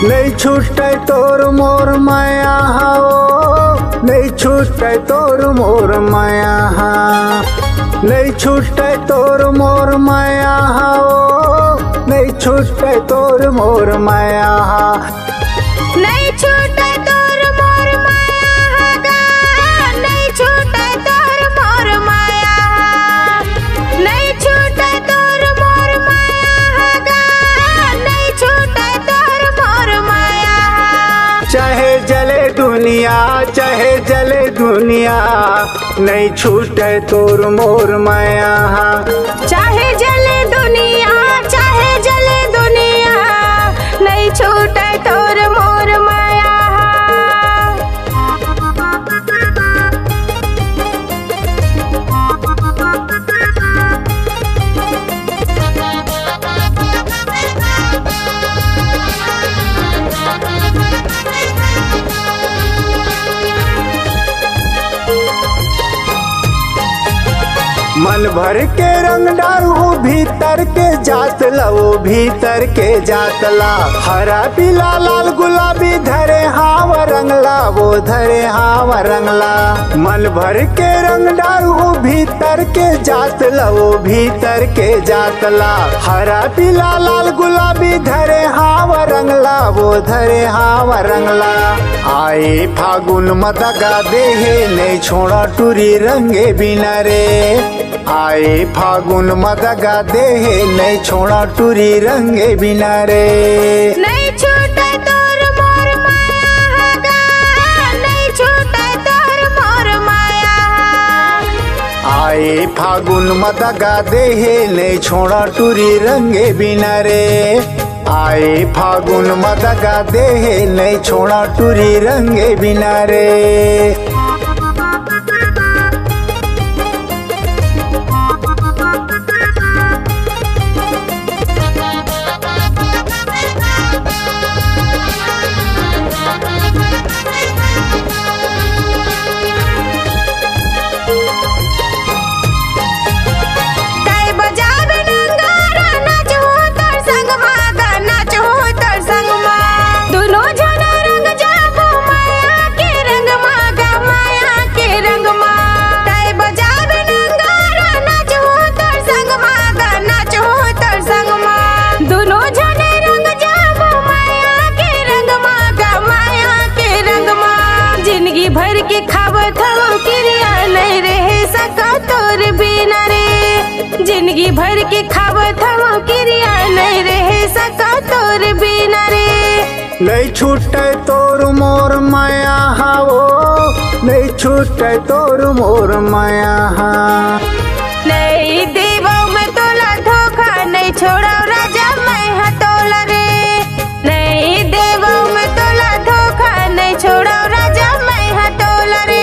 नहीं छूटे तोर मोर माया हो, नहीं छूटे तोर मोर माया हा, नहीं छूटे तोर मोर माया हो, नहीं छूटे तोर मोर माया हा, नहीं छूटे तोर मोर माया गा, नहीं छूटे तोर मोर माया, नहीं छूटे तोर मोर माया गा, नहीं छूटे तोर मोर माया। चाहे जले दुनिया, चाहे जले दुनिया, नहीं छूटे तोर मोर माया हा, चाहे जले दुनिया, चाहे जले दुनिया, नहीं छूटे तोर मोर माया। मन भर के रंग डालू भीतर के जातला, वो भीतर के जातला, हरा पीला लाल गुलाबी धरे हाव रंगला, वो धरे हाव रंगला। मन भर के रंग डालू भीतर के जातला, वो भीतर के जातला, हरा पीला लाल गुलाबी धरे हाव रंगला, वो धरे हाव रंगला। आए फागुन मदगा देहे नहीं छोड़ा टूरी रंगे बिना रे, आए फागुन मदगा देहे नहीं छोड़ा टूरी रंगे बिना रे। नहीं छूटे तोर मोर माया गा, नहीं छूटे तोर मोर माया। आए फागुन मदगा देहे नहीं छोड़ा टूरी रंगे बिना रे, आए फागुन मदगा देहे नहीं छोड़ा टूरी रंगे बिना रे। जिंदगी भर के खावत हम क्रिया नहीं रहे सका तोर बिना रे, जिंदगी भर के खावत हम क्रिया नहीं रहे सका तोर बिना रे। नहीं छूटे तोर मोर माया हा, वो नहीं छूटे तोर मोर माया हा, नहीं देवो मैं तोला धोखा, नहीं छोड़ा राजा मैं हतोला रे, नहीं देवो मैं तोला धोखा, नहीं छोड़ा राजा मैं हतोला रे।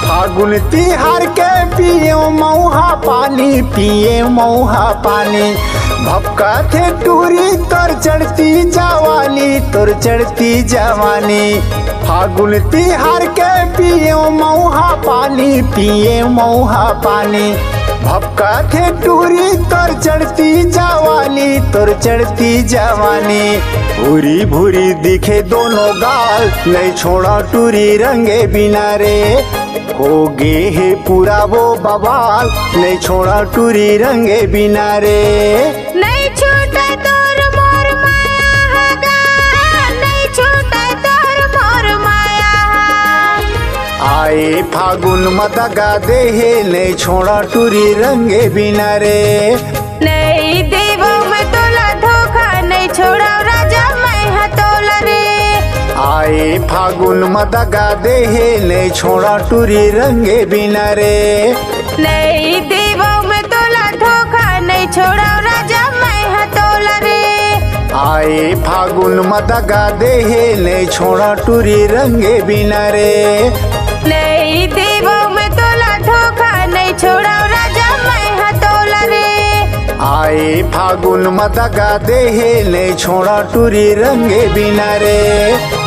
फागुन तिहार के पिए मऊहा पानी, पिए मऊहा पानी, भपका थे टूरी तोर चढ़ती जवानी, तोर चढ़ती जवानी। फागुन तिहार के पिए मऊहा पानी, पिए मऊहा पानी, भपका थे टूरी तोर चढ़ती जवानी, तोर चढ़ती जवानी। भूरी भूरी दिखे दोनों गाल, नहीं छोड़ा टूरी रंगे बिना रे, हो गे है पूरा वो बवाल, नहीं छोड़ा टूरी रंगे बिना रे। नहीं छूटे तोर मोर माया गा, नहीं छूटे तोर मोर माया। आए फागुन मदगा देहे नहीं छोड़ा टूरी रंगे बिना रे, नहीं देवो मैं तोला धोखा, नहीं छोड़ा राजा मैं हतोला रे। आए फागुन मदगा देहे नहीं छोड़ा टूरी रंगे बिना रे, नहीं देवो मैं तोला धोखा, नहीं छोड़ा राजा मैं हतोला रे। आए फागुन मदगा देहे नहीं छोड़ा टूरी रंगे बिना रे, नहीं देवो मैं तोला धोखा, नहीं छोड़ा राजा मैं हतोला रे। फागुन मदगा देहे नहीं छोड़ा टूरी रंगे बिना रे।